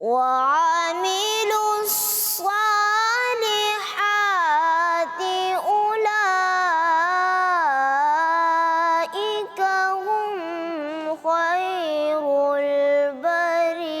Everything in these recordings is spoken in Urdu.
وعملوا الصالحات أولئك هم خير البرية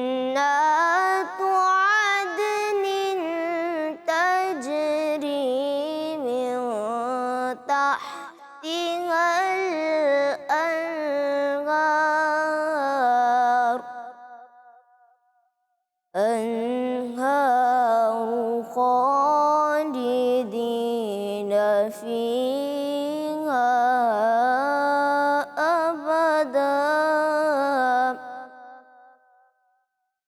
جنات عدن تجري من تحتها الأنهار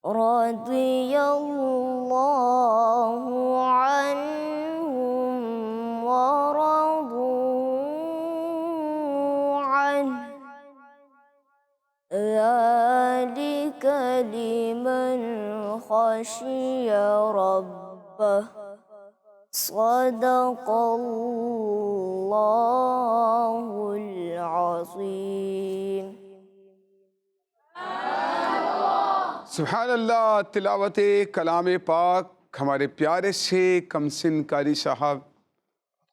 رضي الله عنهم ورضوا عنه ذلك لمن خشي ربه صدق الله العظيم. سبحان اللہ. تلاوت کلام پاک ہمارے پیارے سے کمسن قاری صاحب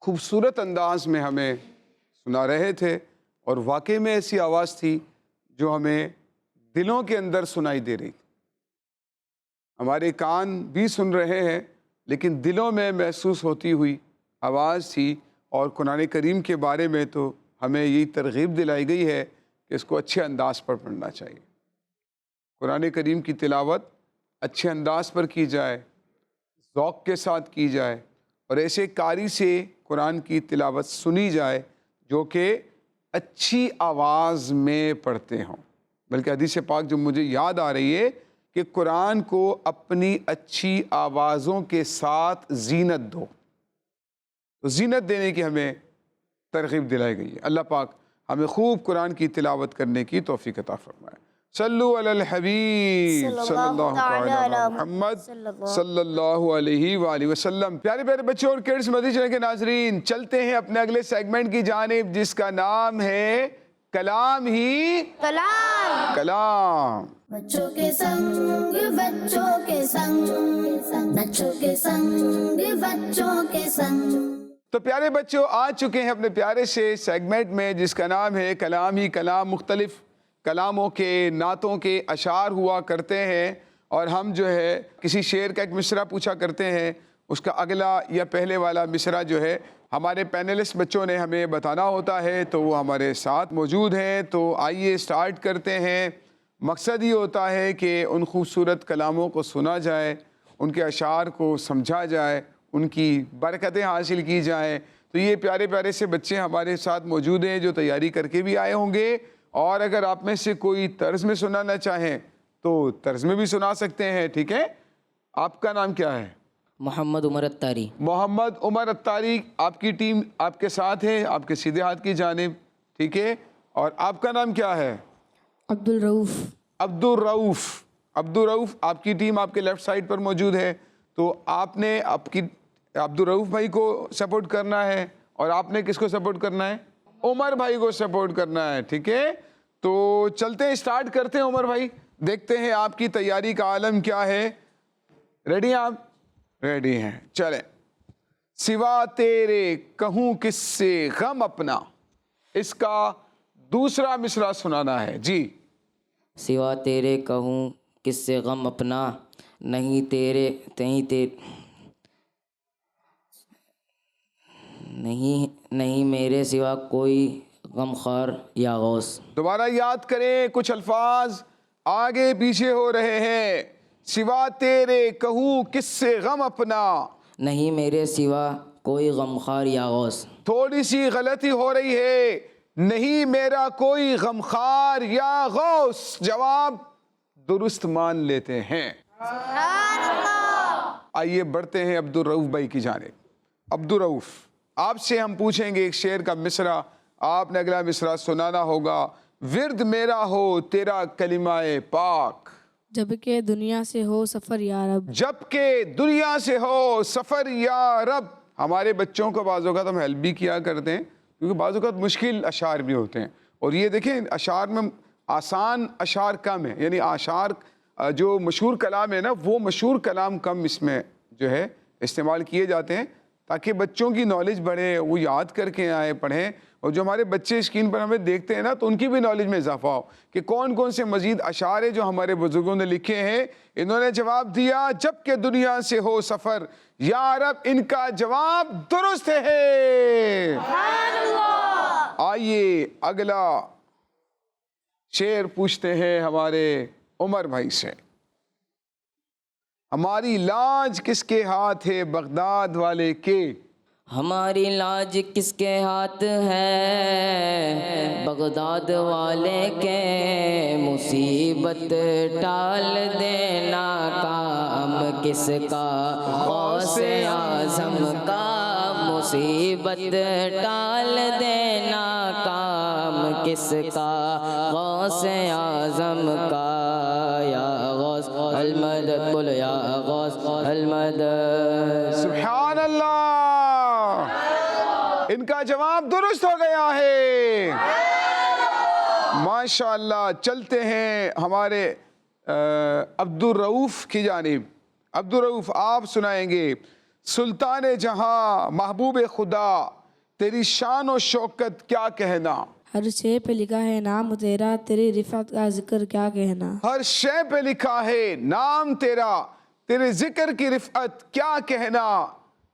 خوبصورت انداز میں ہمیں سنا رہے تھے، اور واقعی میں ایسی آواز تھی جو ہمیں دلوں کے اندر سنائی دے رہی تھی. ہمارے کان بھی سن رہے ہیں لیکن دلوں میں محسوس ہوتی ہوئی آواز تھی. اور قرآن کریم کے بارے میں تو ہمیں یہی ترغیب دلائی گئی ہے کہ اس کو اچھے انداز پر پڑھنا چاہیے. قرآن کریم کی تلاوت اچھے انداز پر کی جائے، ذوق کے ساتھ کی جائے، اور ایسے قاری سے قرآن کی تلاوت سنی جائے جو کہ اچھی آواز میں پڑھتے ہوں. بلکہ حدیث پاک جو مجھے یاد آ رہی ہے کہ قرآن کو اپنی اچھی آوازوں کے ساتھ زینت دو. تو زینت دینے کی ہمیں ترغیب دلائی گئی ہے. اللہ پاک ہمیں خوب قرآن کی تلاوت کرنے کی توفیق عطا فرمائے. صلو علی الحبیب صلی اللہ تعالی علی محمد صلی اللہ علیہ وآلہ وسلم. پیارے پیارے بچوں اور کڈس مدنی چینل کے ناظرین، چلتے ہیں اپنے اگلے سیگمنٹ کی جانب جس کا نام ہے کلام ہی کلام. بچوں کے سنگ بچوں کے سنگ، بچوں کے سنگ بچوں کے سنگ. تو پیارے بچوں آ چکے ہیں اپنے پیارے سے سیگمنٹ میں جس کا نام ہے کلام ہی کلام. مختلف کلاموں کے، نعتوں کے اشعار ہوا کرتے ہیں، اور ہم جو ہے کسی شعر کا ایک مصرع پوچھا کرتے ہیں، اس کا اگلا یا پہلے والا مصرع جو ہے ہمارے پینلسٹ بچوں نے ہمیں بتانا ہوتا ہے. تو وہ ہمارے ساتھ موجود ہیں. تو آئیے سٹارٹ کرتے ہیں. مقصد یہ ہوتا ہے کہ ان خوبصورت کلاموں کو سنا جائے، ان کے اشعار کو سمجھا جائے، ان کی برکتیں حاصل کی جائیں. تو یہ پیارے پیارے سے بچے ہمارے ساتھ موجود ہیں جو تیاری کر کے بھی آئے ہوں گے، اور اگر آپ میں سے کوئی طرز میں سنانا چاہیں تو طرز میں بھی سنا سکتے ہیں. ٹھیک ہے؟ آپ کا نام کیا ہے؟ محمد عمر اتاری. محمد عمر اتاری. آپ کی ٹیم آپ کے ساتھ ہے، آپ کے سیدھے ہاتھ کی جانب. ٹھیک ہے؟ اور آپ کا نام کیا ہے؟ عبدالرؤف. عبدالرؤف. عبدالرؤف آپ کی ٹیم آپ کے لیفٹ سائڈ پر موجود ہے. تو آپ نے عبدالرؤف بھائی کو سپورٹ کرنا ہے، اور آپ نے کس کو سپورٹ کرنا ہے؟ عمر بھائی کو سپورٹ کرنا ہے. ٹھیک ہے؟ تو چلتے ہیں، اسٹارٹ کرتے ہیں. عمر بھائی دیکھتے ہیں آپ کی تیاری کا عالم کیا ہے. ریڈی ہیں آپ؟ ریڈی ہیں. چلیں. سوا تیرے کہوں کس سے غم اپنا، اس کا دوسرا مصرع سنانا ہے. جی. سوا تیرے کہوں کس سے غم اپنا، نہیں میرے سوا کوئی غم خوار یا غوث. دوبارہ یاد کریں، کچھ الفاظ آگے پیچھے ہو رہے ہیں. سوا تیرے کہوں کس سے غم اپنا، نہیں میرے سوا کوئی غم خوار یا غوث. تھوڑی سی غلطی ہو رہی ہے. نہیں میرا کوئی غمخوار یا غوث. جواب درست مان لیتے ہیں. آئیے بڑھتے ہیں عبدالرؤف بھائی کی جانب. عبدالرؤف آپ سے ہم پوچھیں گے ایک شعر کا مصرع، آپ نے اگلا مصرع سنانا ہوگا. ورد میرا ہو تیرا کلمہ پاک، جب کہ دنیا سے ہو سفر یا رب. جب کہ دنیا سے ہو سفر یا رب. ہمارے بچوں کو بعض اوقات ہم ہیلپ بھی کیا کرتے ہیں کیونکہ بعض اوقات مشکل اشعار بھی ہوتے ہیں. اور یہ دیکھیں اشعار میں آسان اشعار کم ہیں، یعنی اشعار جو مشہور کلام ہے نا، وہ مشہور کلام کم اس میں جو ہے استعمال کیے جاتے ہیں تاکہ بچوں کی نالج بڑھے، وہ یاد کر کے آئیں پڑھیں. اور جو ہمارے بچے اسکرین پر ہمیں دیکھتے ہیں نا، تو ان کی بھی نالج میں اضافہ ہو کہ کون کون سے مزید اشعار ہیں جو ہمارے بزرگوں نے لکھے ہیں. انہوں نے جواب دیا جب کہ دنیا سے ہو سفر یا رب. ان کا جواب درست ہے. آئیے اگلا شعر پوچھتے ہیں ہمارے عمر بھائی سے. ہماری لاج کس کے ہاتھ ہے بغداد والے کے، ہماری لاج کس کے ہاتھ ہے، بغداد والے کے مصیبت ٹال دینا کام کس کا، غوث اعظم کا مصیبت ٹال دینا کام کس کا، غوث اعظم کا، یا غوث المدد، بولو یا غوث المدد۔ سبحان اللہ، ان کا جواب درست ہو گیا ہے، ماشاءاللہ۔ چلتے ہیں ہمارے عبدالرؤف کی جانب۔ عبدالرؤف آپ سنائیں گے، سلطان جہاں محبوب خدا تیری شان و شوکت کیا کہنا، ہر شے پہ لکھا ہے نام تیرا، تیری رفعت کا ذکر کیا کہنا، ہر شے پہ لکھا ہے نام تیرا، تیرے ذکر کی رفعت کیا کہنا۔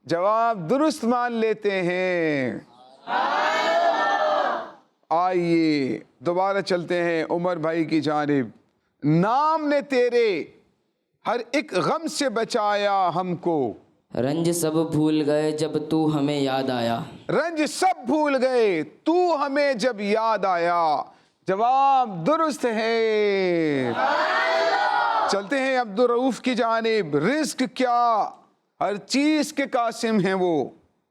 جواب درست مان لیتے ہیں۔ آئیے دوبارہ چلتے ہیں عمر بھائی کی جانب۔ نام نے تیرے ہر ایک غم سے بچایا ہم کو، رنج سب بھول گئے جب تو ہمیں یاد آیا، رنج سب بھول گئے تو ہمیں جب یاد آیا۔ جواب درست ہے۔ چلتے ہیں عبدالرؤف کی جانب۔ رزق کیا، ہر چیز کے قاسم ہیں وہ،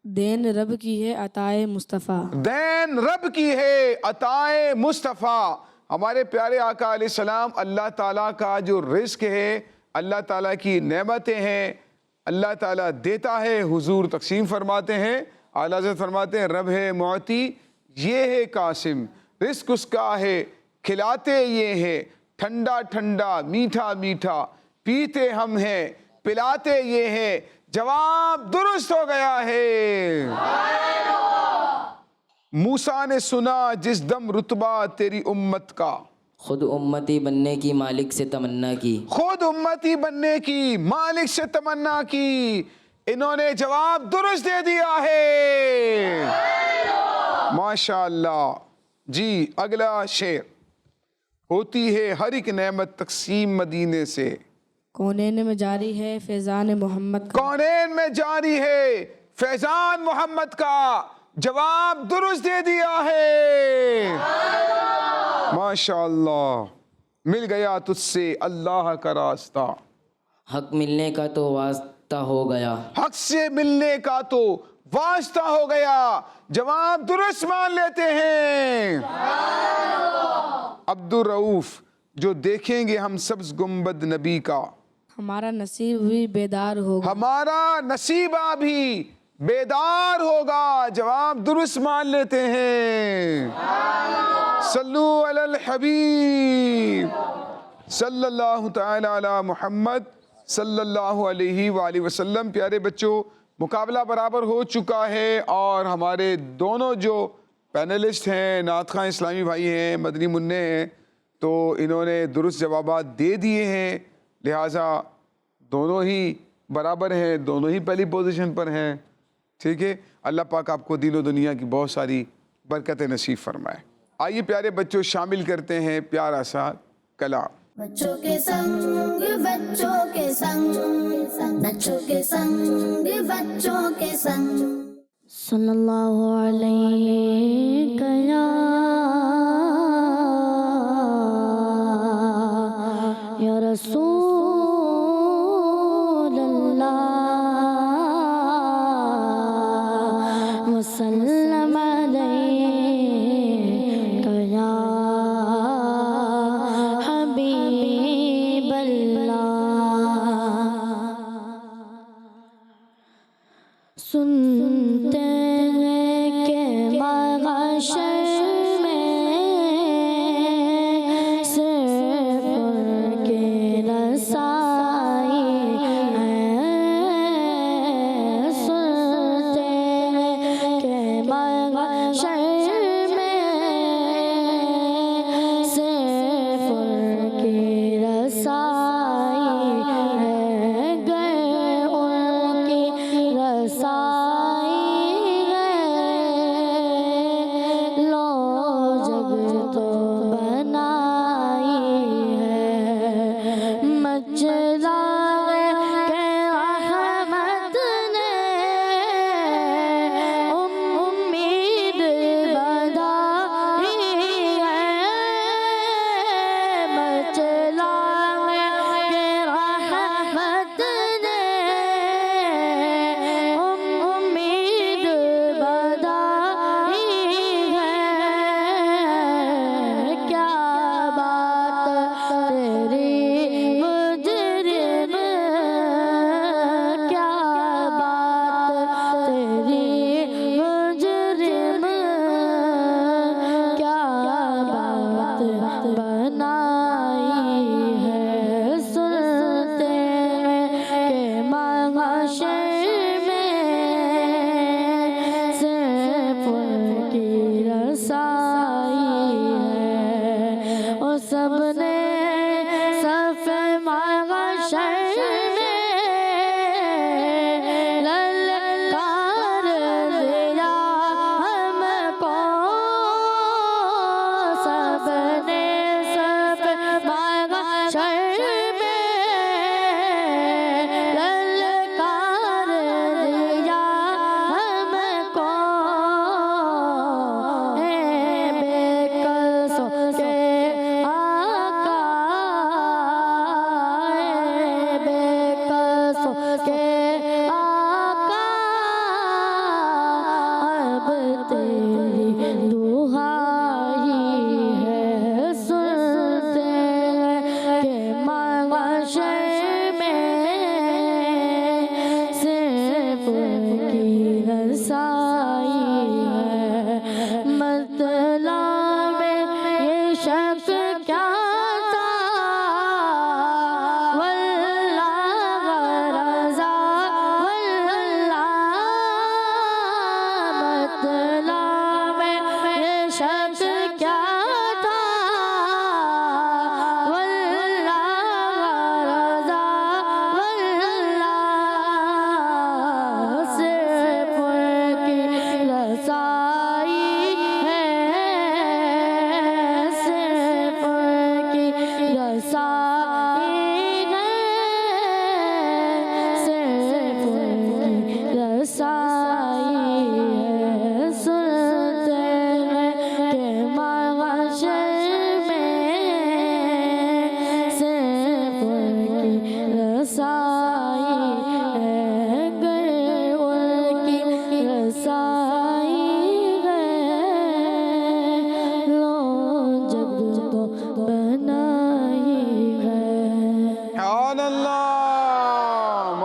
دین رب کی ہے عطائے مصطفیٰ، دین رب کی ہے عطائے مصطفیٰ۔ ہمارے پیارے آقا علیہ السلام، اللہ تعالیٰ کا جو رزق ہے، اللہ تعالیٰ کی نعمتیں ہیں، اللہ تعالیٰ دیتا ہے، حضور تقسیم فرماتے ہیں۔ اعلیٰ حضرت فرماتے ہیں رب ہے معطی، یہ ہے قاسم، رزق اس کا ہے، کھلاتے یہ ہے، ٹھنڈا ٹھنڈا میٹھا میٹھا پیتے ہم ہیں، پلاتے یہ ہے۔ جواب درست ہو گیا ہے۔ موسیٰ نے سنا جس دم رتبہ تیری امت کا، خود امتی بننے کی مالک سے تمنا کی، خود امتی بننے کی مالک سے تمنا کی۔ انہوں نے جواب درست دے دیا ہے، ماشاءاللہ۔ جی اگلا شعر۔ ہوتی ہے ہر ایک نعمت تقسیم مدینے سے، کونین میں جاری ہے فیضان محمد کا، کونین میں جاری ہے فیضان محمد کا۔ جواب درست دے دیا ہے، ماشاءاللہ۔ مل گیا تجھ سے اللہ کا راستہ، حق ملنے کا تو واسطہ ہو گیا، حق سے ملنے کا تو واسطہ ہو گیا۔ جواب درست مان لیتے ہیں۔ عبدالرؤف، جو دیکھیں گے ہم سبز گنبد نبی کا، ہمارا نصیب بھی بیدار ہوگا، ہمارا نصیبہ بھی بیدار ہوگا۔ جواب درست مان لیتے ہیں۔ صلو علی الحبیب صلی اللہ تعالی علی محمد صلی اللہ علیہ وآلہ وسلم۔ پیارے بچوں، مقابلہ برابر ہو چکا ہے، اور ہمارے دونوں جو پینلسٹ ہیں، نعت خواں اسلامی بھائی ہیں، مدنی منع ہیں، تو انہوں نے درست جوابات دے دیے ہیں، لہٰذا دونوں ہی برابر ہیں، دونوں ہی پہلی پوزیشن پر ہیں۔ ٹھیک ہے، اللہ پاک آپ کو دین و دنیا کی بہت ساری برکتیں نصیب فرمائے۔ آئیے پیارے بچوں شامل کرتے ہیں پیارا سا کلام۔ بچوں کے سنگ بچوں کے سنگ، بچوں کے سنگ بچوں کے سنگ، صلی اللہ علیہ یا رسول اللہ وسلم علیک یا حبیب اللہ۔ سنتے ہیں کہ محشر میں صرف ان کی رسائی ہے، سنتے ہیں کہ محشر میں صرف ان کی رسائی ہے، گر ان کی رسائی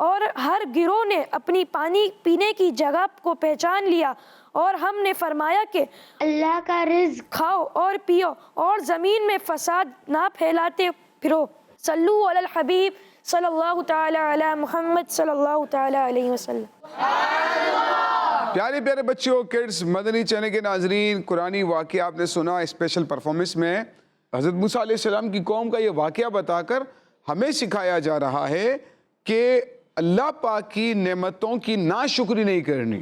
اور ہر گروہ نے اپنی پانی پینے کی جگہ کو پہچان لیا، اور ہم نے فرمایا کہ اللہ کا رزق کھاؤ اور پیو اور زمین میں فساد نہ پھیلاتے پھرو۔ صلو علی الحبیب صلی اللہ تعالی علی محمد صلی اللہ تعالی علیہ وسلم۔ پیارے پیارے بچوں، کڈز مدنی چینل کے ناظرین، قرآنی واقعہ آپ نے سنا اسپیشل پرفارمنس میں۔ حضرت موسیٰ علیہ السلام کی قوم کا یہ واقعہ بتا کر ہمیں سکھایا جا رہا ہے کہ اللہ پاک کی نعمتوں کی ناشکری نہیں کرنی،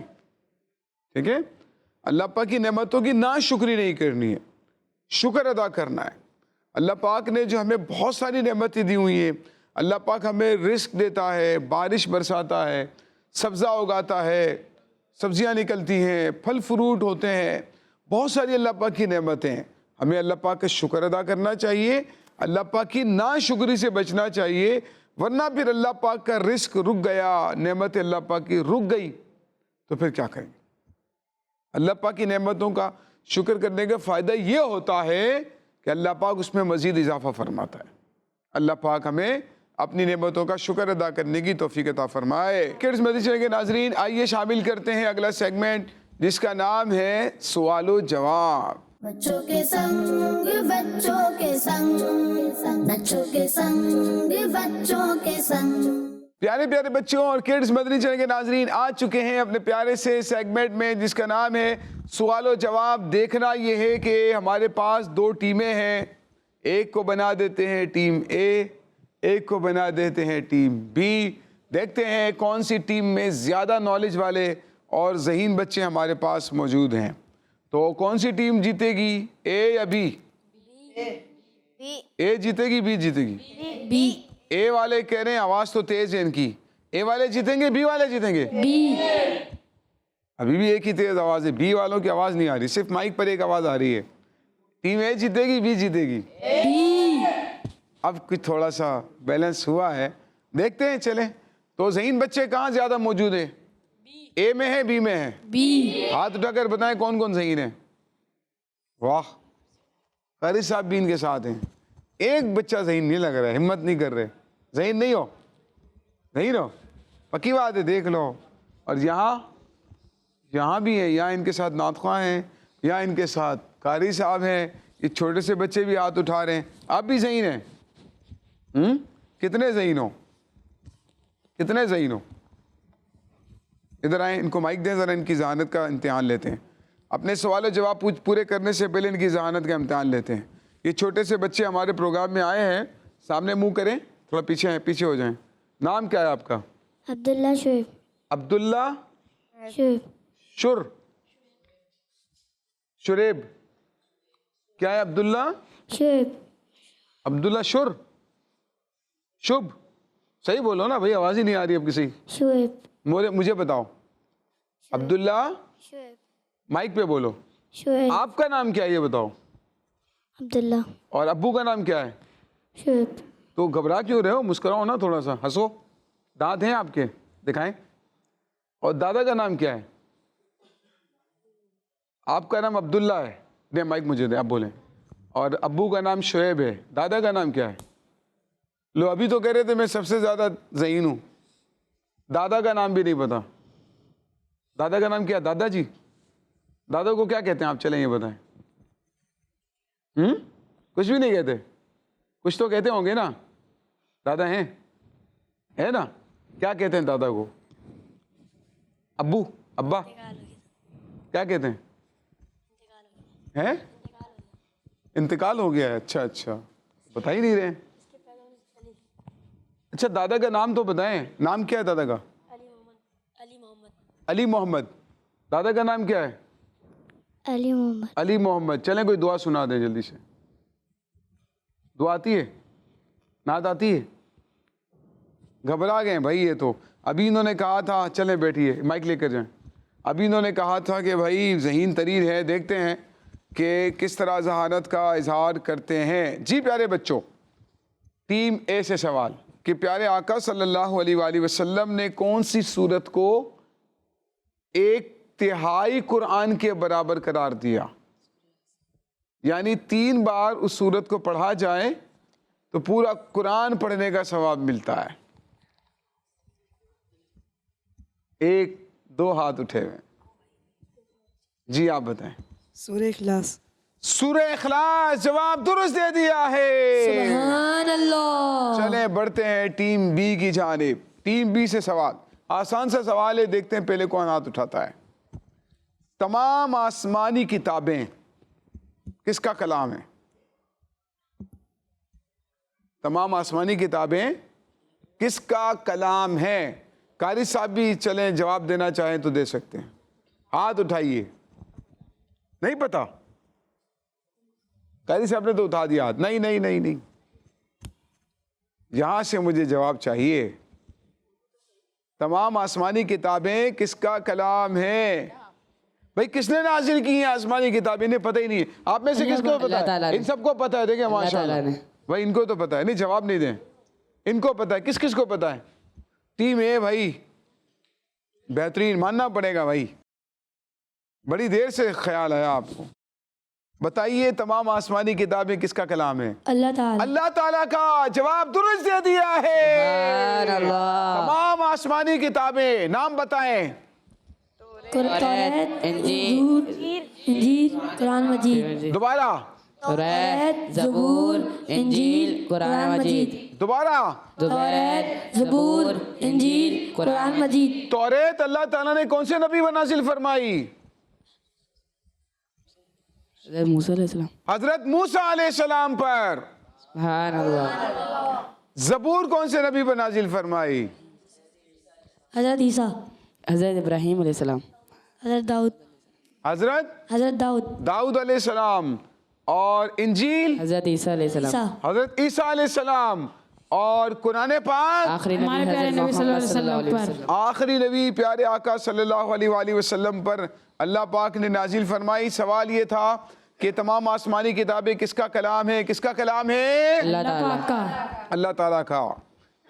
ٹھیک ہے؟ اللہ پاک کی نعمتوں کی ناشکری نہیں کرنی ہے، شکر ادا کرنا ہے۔ اللہ پاک نے جو ہمیں بہت ساری نعمتیں دی ہوئی ہیں، اللہ پاک ہمیں رزق دیتا ہے، بارش برساتا ہے، سبزہ اگاتا ہے، سبزیاں نکلتی ہیں، پھل فروٹ ہوتے ہیں، بہت ساری اللہ پاک کی نعمتیں ہیں۔ ہمیں اللہ پاک کا شکر ادا کرنا چاہیے، اللہ پاک کی ناشکری سے بچنا چاہیے، ورنہ پھر اللہ پاک کا رزق رک گیا، نعمت اللہ پاک کی رک گئی تو پھر کیا کریں گے؟ اللہ پاک کی نعمتوں کا شکر کرنے کا فائدہ یہ ہوتا ہے کہ اللہ پاک اس میں مزید اضافہ فرماتا ہے۔ اللہ پاک ہمیں اپنی نعمتوں کا شکر ادا کرنے کی توفیق عطا فرمائے۔ کڈز مدنی چینل کے ناظرین، آئیے شامل کرتے ہیں اگلا سیگمنٹ جس کا نام ہے سوال و جواب۔ بچوں کے سنگ بچوں کے سنگ بچوں کے سنگ بچوں کے سنگ۔ پیارے پیارے بچوں اور کڈز مدنی چینل کے ناظرین، آ چکے ہیں اپنے پیارے سے سیگمنٹ میں جس کا نام ہے سوال و جواب۔ دیکھنا یہ ہے کہ ہمارے پاس دو ٹیمیں ہیں، ایک کو بنا دیتے ہیں ٹیم اے، ایک کو بنا دیتے ہیں ٹیم بی۔ دیکھتے ہیں کون سی ٹیم میں زیادہ نالج والے اور ذہین بچے ہمارے پاس موجود ہیں۔ تو کون سی ٹیم جیتے گی، اے یا بی؟ اے جیتے گی، بی جیتے گی؟ بی۔ اے والے کہہ رہے ہیں آواز تو تیز ہے ان کی، اے والے جیتیں گے بی والے جیتیں گے؟ بی۔ ابھی بھی ایک ہی تیز آواز ہے، بی والوں کی آواز نہیں آ رہی، صرف مائک پر ایک آواز آ رہی ہے۔ ٹیم اے جیتے گی، بی جیتے گی؟ بی۔ اب کچھ تھوڑا سا بیلنس ہوا ہے، دیکھتے ہیں چلیں۔ تو ذہین بچے کہاں زیادہ موجود ہیں، اے میں ہے بی میں ہے؟ بی۔ ہاتھ اٹھا کر بتائیں کون کون ذہین ہے؟ واہ، قاری صاحب بھی ان کے ساتھ ہیں۔ ایک بچہ ذہین نہیں لگ رہا ہے، ہمت نہیں کر رہے۔ ذہین نہیں ہو؟ ذہین ہو؟ پکی بات ہے، دیکھ لو۔ اور یہاں بھی ہے، یہاں ان کے ساتھ نعت خواں ہیں، یہاں ان کے ساتھ قاری صاحب ہیں، یہ چھوٹے سے بچے بھی ہاتھ اٹھا رہے ہیں۔ آپ بھی ذہین ہیں؟ کتنے ذہین ہو؟ کتنے ذہین ہو؟ ادھر آئیں، ان کو مائک دیں ذرا، ان کی ذہانت کا امتحان لیتے ہیں۔ اپنے سوال و جواب پورے کرنے سے پہلے ان کی ذہانت کا امتحان لیتے ہیں۔ یہ چھوٹے سے بچے ہمارے پروگرام میں آئے ہیں، سامنے منہ کریں، تھوڑا پیچھے ہیں، پیچھے ہو جائیں۔ نام کیا ہے آپ کا؟ عبداللہ شعیب۔ عبداللہ شعیب۔ شریب کیا ہے؟ عبداللہ شعیب۔ عبداللہ شب، صحیح بولو نا بھائی، آواز ہی نہیں آ رہی اب کسی۔ شعیب۔ مجھے بتاؤ، عبداللہ شعیب۔ مائک پہ بولو۔ شعیب۔ آپ کا نام کیا ہے یہ بتاؤ؟ عبداللہ۔ اور ابو کا نام کیا ہے؟ شعیب۔ تو گھبرا کیوں رہے ہو؟ مسکراؤ نا، تھوڑا سا ہنسو، دانت ہیں آپ کے، دکھائیں۔ اور دادا کا نام کیا ہے؟ آپ کا نام عبداللہ ہے، دیں مائک مجھے دیں، آپ بولیں۔ اور ابو کا نام شعیب ہے، دادا کا نام کیا ہے؟ لو، ابھی تو کہہ رہے تھے میں سب سے زیادہ ذہین ہوں، دادا کا نام بھی نہیں پتا۔ دادا کا نام کیا ہے؟ دادا جی، دادا کو کیا کہتے ہیں آپ؟ چلیں یہ بتائیں۔ کچھ بھی نہیں کہتے؟ کچھ تو کہتے ہوں گے نا؟ دادا ہیں، ہے نا؟ کیا کہتے ہیں دادا کو؟ ابو، ابا کیا کہتے ہیں؟ ہیں؟ انتقال ہو گیا ہے؟ اچھا، بتا ہی نہیں رہے۔ اچھا، دادا کا نام تو بتائیں، نام کیا ہے دادا کا؟ علی محمد۔ دادا کا نام کیا ہے؟ علی محمد۔ چلیں کوئی دعا سنا دیں جلدی سے۔ دعا آتی ہے؟ نعت آتی ہے؟ گھبرا گئے بھائی، یہ تو ابھی انہوں نے کہا تھا، چلیں بیٹھیے، مائک لے کر جائیں۔ ابھی انہوں نے کہا تھا کہ بھائی ذہین ترین ہے، دیکھتے ہیں کہ کس طرح ذہانت کا اظہار کرتے ہیں۔ جی پیارے بچوں، ٹیم اے سے سوال کہ پیارے آقا صلی اللہ علیہ وآلہ وسلم نے کون سی سورت کو 1/3 قرآن کے برابر قرار دیا؟ یعنی 3 بار اس سورت کو پڑھا جائے تو پورا قرآن پڑھنے کا ثواب ملتا ہے۔ ایک دو ہاتھ اٹھے ہوئے. جی آپ بتائیں. سورہ اخلاص. سورہ اخلاص جواب درست دے دیا ہے. سبحان اللہ. چلیں بڑھتے ہیں ٹیم بی کی جانب. ٹیم بی سے سوال, آسان سا سوال ہے, دیکھتے ہیں پہلے کون ہاتھ اٹھاتا ہے. تمام آسمانی کتابیں کس کا کلام ہے؟ تمام آسمانی کتابیں کس کا کلام ہے؟ قاری صاحب بھی چلیں جواب دینا چاہیں تو دے سکتے ہیں. ہاتھ اٹھائیے. نہیں پتا؟ قاری صاحب نے تو اٹھا دیا ہاتھ. نہیں نہیں نہیں نہیں, یہاں سے مجھے جواب چاہیے. تمام آسمانی کتابیں کس کا کلام ہے؟ بھئی کس نے نازل کی ہیں آسمانی کتابیں؟ انہیں پتہ ہی نہیں ہے. آپ میں سے کس کو پتا ہے؟ ان سب کو پتا ہے. دیکھیں ماشاءاللہ بھائی ان کو تو پتا ہے. نہیں جواب نہیں دیں, ان کو پتا ہے. کس کس کو پتا ہے؟ ٹیم اے بھائی بہترین, ماننا پڑے گا بھائی, بڑی دیر سے خیال آیا آپ کو. بتائیے تمام آسمانی کتابیں کس کا کلام ہے؟ اللہ تعالیٰ. اللہ تعالیٰ کا. جواب درست دے دیا ہے. تمام آسمانی کتابیں نام بتائیں. توریت, انجیل, قرآن مجید. دوبارہ. توریت, زبور, انجیل, قرآن مجید. دوبارہ. توریت, زبور, انجیل, قرآن مجید. توریت اللہ تعالیٰ نے کون سے نبی پر نازل فرمائی؟ موسیٰ علیہ السلام. حضرت موسیٰ علیہ السلام پر. سبحان اللہ. زبور کون سے نبی پر نازل فرمائی؟ حضرت عیسیٰ. حضرت ابراہیم علیہ السلام. حضرت داؤد. حضرت داؤد علیہ السلام. اور انجیل حضرت عیسیٰ علیہ السلام. حضرت عیسیٰ علیہ السلام. اور قرآن پاک آخری نبی حضرت محمد صلی اللہ علیہ وسلم. آخری نبی پیارے آقا صلی اللہ علیہ وآلہ وسلم پر اللہ پاک نے نازل فرمائی. سوال یہ تھا کہ تمام آسمانی کتابیں کس کا کلام ہے؟ کس کا کلام ہے؟ اللہ تعالیٰ کا. اللہ تعالیٰ کا.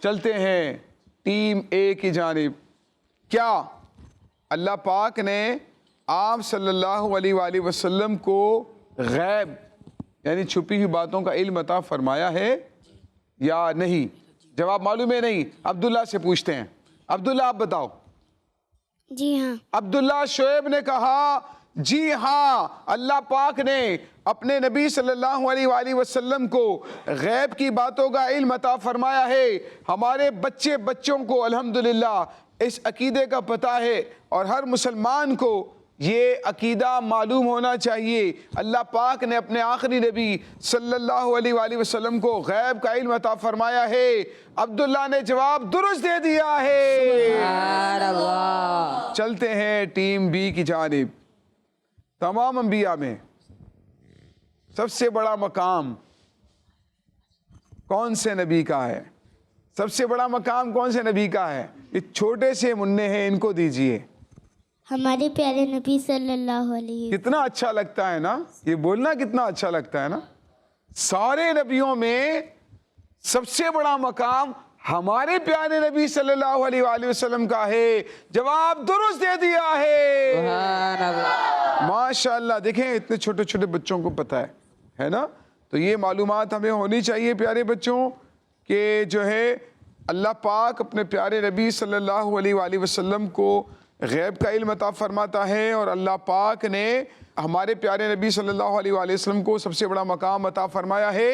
چلتے ہیں ٹیم اے کی جانب. کیا اللہ پاک نے آپ صلی اللہ علیہ وآلہ وسلم کو غیب یعنی چھپی ہوئی باتوں کا علم عطا فرمایا ہے یا نہیں؟ جواب معلوم ہے نہیں. عبداللہ سے پوچھتے ہیں. عبداللہ آپ بتاؤ. جی ہاں. عبداللہ شعیب نے کہا جی ہاں, اللہ پاک نے اپنے نبی صلی اللہ علیہ وآلہ وسلم کو غیب کی باتوں کا علم عطا فرمایا ہے. ہمارے بچوں کو الحمدللہ اس عقیدے کا پتہ ہے, اور ہر مسلمان کو یہ عقیدہ معلوم ہونا چاہیے. اللہ پاک نے اپنے آخری نبی صلی اللہ علیہ وآلہ وسلم کو غیب کا علم عطا فرمایا ہے. عبداللہ نے جواب درست دے دیا ہے. سبحان اللہ. چلتے ہیں ٹیم بی کی جانب. تمام انبیاء میں سب سے بڑا مقام کون سے نبی کا ہے؟ سب سے بڑا مقام کون سے نبی کا ہے؟ یہ چھوٹے سے منع ہیں, ان کو دیجئے. ہمارے پیارے نبی صلی اللہ علیہ. کتنا اچھا لگتا ہے نا یہ بولنا, کتنا اچھا لگتا ہے نا. سارے نبیوں میں سب سے بڑا مقام ہمارے پیارے نبی صلی اللہ علیہ وآلہ وسلم کا ہے. جواب درست دے دیا ہے. سبحان اللہ. ماشاءاللہ. دیکھیں اتنے چھوٹے چھوٹے بچوں کو پتہ ہے نا, تو یہ معلومات ہمیں ہونی چاہیے پیارے بچوں کہ جو ہے اللہ پاک اپنے پیارے نبی صلی اللہ علیہ وآلہ وسلم کو غیب کا علم عطا فرماتا ہے, اور اللہ پاک نے ہمارے پیارے نبی صلی اللہ علیہ وآلہ وسلم کو سب سے بڑا مقام عطا فرمایا ہے.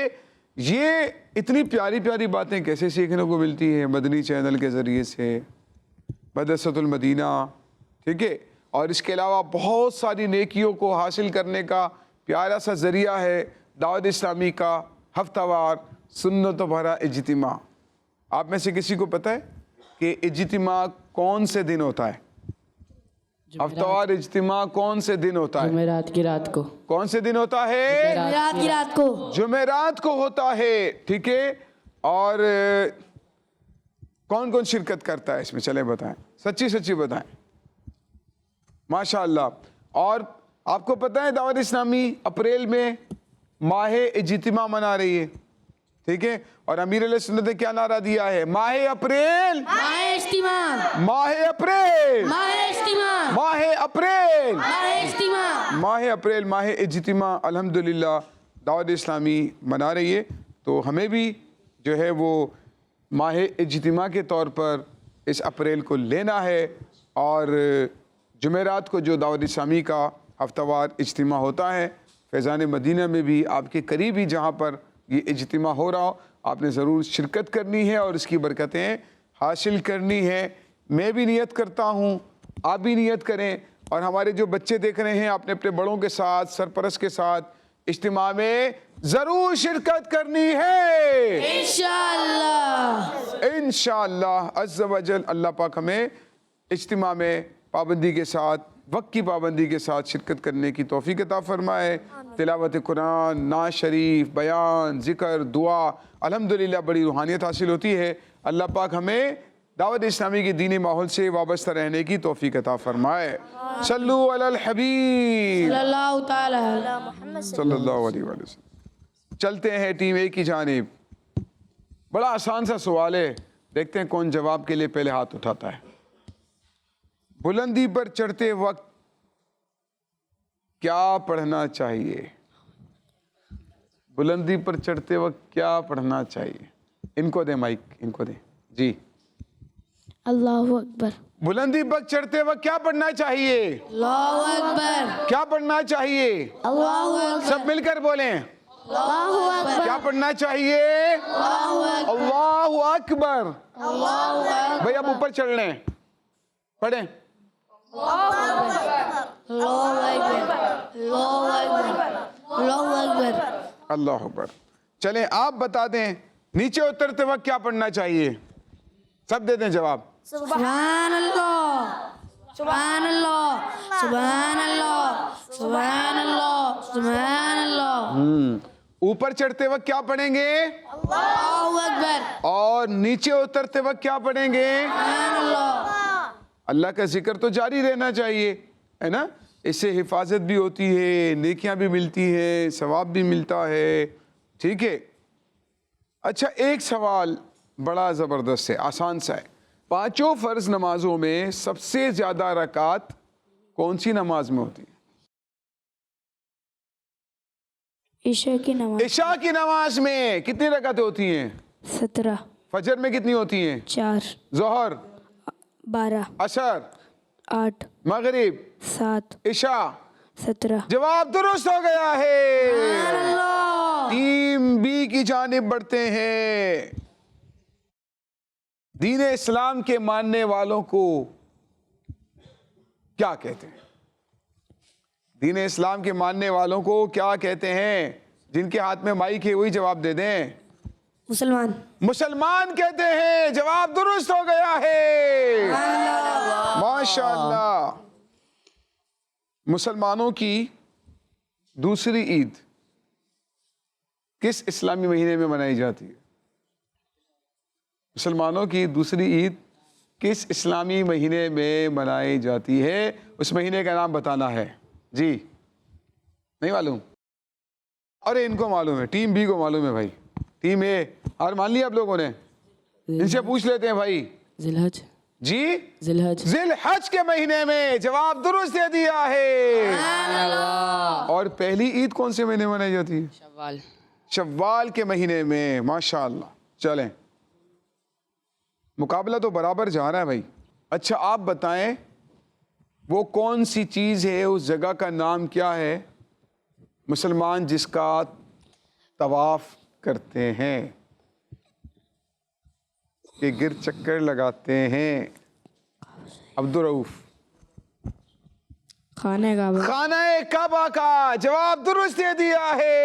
یہ اتنی پیاری پیاری باتیں کیسے سیکھنے کو ملتی ہیں؟ مدنی چینل کے ذریعے سے, مدرسۃ المدینہ, ٹھیک ہے, اور اس کے علاوہ بہت ساری نیکیوں کو حاصل کرنے کا پیارا سا ذریعہ ہے دعوت اسلامی کا ہفتہ وار سنت و بھرا اجتماع. آپ میں سے کسی کو پتہ ہے کہ اجتماع کون سے دن ہوتا ہے؟ ہفتہ وار اجتماع کون سے دن ہوتا ہے؟ جمعرات کی رات کو. کون سے دن ہوتا ہے؟ جمعرات کی رات کو. جمعرات کو ہوتا ہے, ٹھیک ہے. اور کون کون شرکت کرتا ہے اس میں؟ چلیں بتائیں, سچی سچی بتائیں. ماشاءاللہ. اور آپ کو پتہ ہے دعوت اسلامی اپریل میں ماہ اجتماع منا رہی ہے, ٹھیک ہے, اور امیر علیہ سنت نے کیا نعرہ دیا ہے؟ ماہ اپریل, ماہ اجتماع, ماہ اپریل, ماہ اجتماع, ماہ اپریل, ماہ اجتماع, ماہ اپریل, ماہ اجتماع الحمدللہ دعوت اسلامی منا رہی ہے. تو ہمیں بھی جو ہے وہ ماہ اجتماع کے طور پر اس اپریل کو لینا ہے, اور جمعرات کو جو دعوت اسلامی کا ہفتہ وار اجتماع ہوتا ہے فیضان مدینہ میں بھی آپ کے قریب ہی جہاں پر یہ اجتماع ہو رہا ہو آپ نے ضرور شرکت کرنی ہے اور اس کی برکتیں حاصل کرنی ہے. میں بھی نیت کرتا ہوں, آپ بھی نیت کریں, اور ہمارے جو بچے دیکھ رہے ہیں آپ نے اپنے بڑوں کے ساتھ سرپرست کے ساتھ اجتماع میں ضرور شرکت کرنی ہے انشاءاللہ عز و جل. اللہ پاک ہمیں اجتماع میں پابندی کے ساتھ, وقت کی پابندی کے ساتھ شرکت کرنے کی توفیق عطا فرمائے. تلاوت قرآن, نعت شریف, بیان, ذکر, دعا, الحمدللہ بڑی روحانیت حاصل ہوتی ہے. اللہ پاک ہمیں دعوت اسلامی کے دینی ماحول سے وابستہ رہنے کی توفیق عطا فرمائے. صلو علی الحبیب صلی اللہ علیہ وسلم. چلتے ہیں ٹیم اے کی جانب. بڑا آسان سا سوال ہے, دیکھتے ہیں کون جواب کے لیے پہلے ہاتھ اٹھاتا ہے. بلندی پر چڑھتے وقت کیا پڑھنا چاہیے؟ بلندی پر چڑھتے وقت کیا پڑھنا چاہیے؟ ان کو دیں مائک, ان کو دیں جی. اللہ اکبر. بلندی پر چڑھتے وقت کیا پڑھنا چاہیے؟ اللہ اکبر. کیا پڑھنا چاہیے؟ اللہ اکبر. سب مل کر بولیں. اللہ اکبر. کیا پڑھنا چاہیے؟ اللہ اکبر. بھائی اب اوپر چڑھ لیں, پڑھیں. اللہ اکبر. چلیں آپ بتا دیں نیچے اترتے وقت کیا پڑھنا چاہیے؟ سب دے دیں جواب. سبحان اللہ, سبحان اللہ, سبحان اللہ, سبحان اللہ, سبحان اللہ. اوپر چڑھتے وقت کیا پڑھیں گے؟ اللہ اکبر. اور نیچے اترتے وقت کیا پڑھیں گے؟ سبحان اللہ. اللہ کا ذکر تو جاری رہنا چاہیے, ہے نا. اس سے حفاظت بھی ہوتی ہے, نیکیاں بھی ملتی ہیں, ثواب بھی ملتا ہے. ٹھیک ہے. اچھا ایک سوال بڑا زبردست ہے, آسان سا ہے. پانچوں فرض نمازوں میں سب سے زیادہ رکعت کون سی نماز میں ہوتی ہے؟ عشاء کی نماز. عشاء کی نماز میں کتنی رکعتیں ہوتی ہیں؟ 17. فجر میں کتنی ہوتی ہیں؟ 4. ظہر, 12. عصر, 8. مغرب, 7. عشاء. 17. جواب درست ہو گیا ہے. ٹیم بی کی جانب بڑھتے ہیں. دین اسلام کے ماننے والوں کو کیا کہتے ہیں؟ دین اسلام کے ماننے والوں کو کیا کہتے ہیں؟ جن کے ہاتھ میں مائک ہے وہی جواب دے دیں. مسلمان. مسلمان کہتے ہیں. جواب درست ہو گیا ہے. ماشاءاللہ. مسلمانوں کی دوسری عید کس اسلامی مہینے میں منائی جاتی ہے؟ مسلمانوں کی دوسری عید کس اسلامی مہینے میں منائی جاتی ہے؟ اس مہینے کا نام بتانا ہے. جی نہیں معلوم؟ ارے ان کو معلوم ہے, ٹیم بی کو معلوم ہے بھائی. ٹیم اے ہار مان لیا آپ لوگوں نے؟ ان سے پوچھ لیتے ہیں بھائی. ذی الحج. جی ذی الحج. ذی الحج کے مہینے میں. جواب درست دے دیا ہے. اور پہلی عید کون سے مہینے منائی جاتی ہے؟ شوال. شوال کے مہینے میں. ماشاءاللہ. چلیں مقابلہ تو برابر جا رہا ہے بھائی. اچھا آپ بتائیں وہ کون سی چیز ہے, اس جگہ کا نام کیا ہے مسلمان جس کا طواف کرتے ہیں, کہ گرد چکر لگاتے ہیں؟ عبدالرؤف. خانہ کعبہ. خانہ کعبہ کا. جواب درست دے دیا ہے.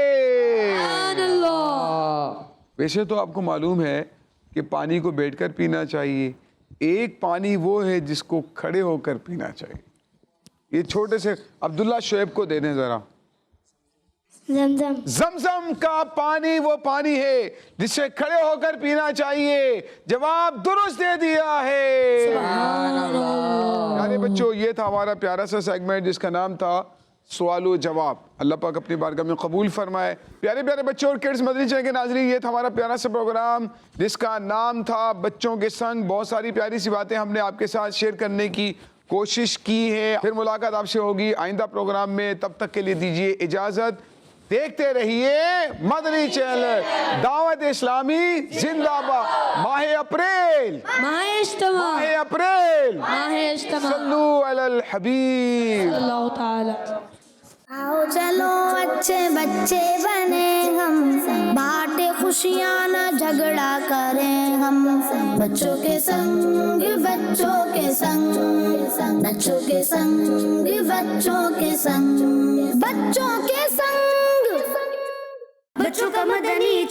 ویسے تو آپ کو معلوم ہے کہ پانی کو بیٹھ کر پینا چاہیے, ایک پانی وہ ہے جس کو کھڑے ہو کر پینا چاہیے. یہ چھوٹے سے عبداللہ شعیب کو دے دیں ذرا. زمزم. زمزم کا پانی وہ پانی ہے جس سے کھڑے ہو کر پینا چاہیے. جواب درست دے دیا ہے. پیارے بچوں یہ تھا ہمارا پیارا سا سیگمنٹ جس کا نام تھا سوال و جواب. اللہ پاک اپنی بارگاہ میں قبول فرمائے. پیارے پیارے بچوں اور کڈز مدنی چینل کے ناظرین یہ تھا ہمارا پیارا سا پروگرام جس کا نام تھا بچوں کے سنگ. بہت ساری پیاری سی باتیں ہم نے آپ کے ساتھ شیئر کرنے کی کوشش کی ہے. پھر ملاقات آپ سے ہوگی آئندہ پروگرام میں. تب تک کے لیے دیجیے اجازت. دیکھتے رہیے مدنی چینل دعوت اسلامی زندہ باد. ماہ اپریل ماہ اجتماع ماہ اپریل ماہ اجتماع صلو علی الحبیب. اللہ تعالی. آؤ چلو اچھے بچے بنے ہم بانٹے خوشیاں نہ جھگڑا کریں ہم بچوں کے سنگ بچوں کے سنگ بچوں کے سنگ بچوں کے سنگ بچوں کے سنگ بچوں کا مدنی